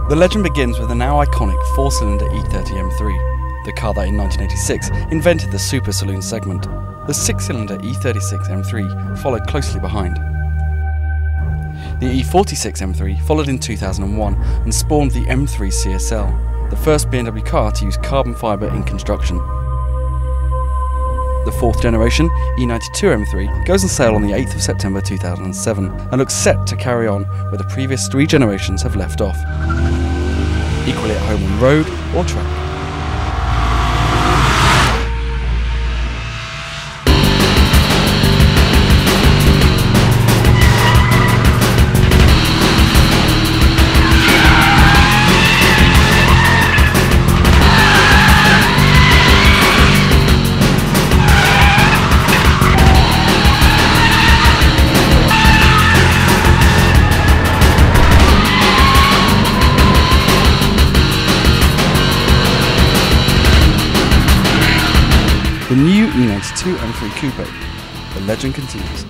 The legend begins with the now iconic 4-cylinder E30 M3, the car that in 1986 invented the super saloon segment. The 6-cylinder E46 M3 followed closely behind. The E46 M3 followed in 2001 and spawned the M3 CSL, the first BMW car to use carbon fibre in construction. The 4th generation E92 M3 goes on sale on the 8th of September 2007 and looks set to carry on where the previous 3 generations have left off, equally at home on road or track. The new E92 M3 Coupe. The legend continues.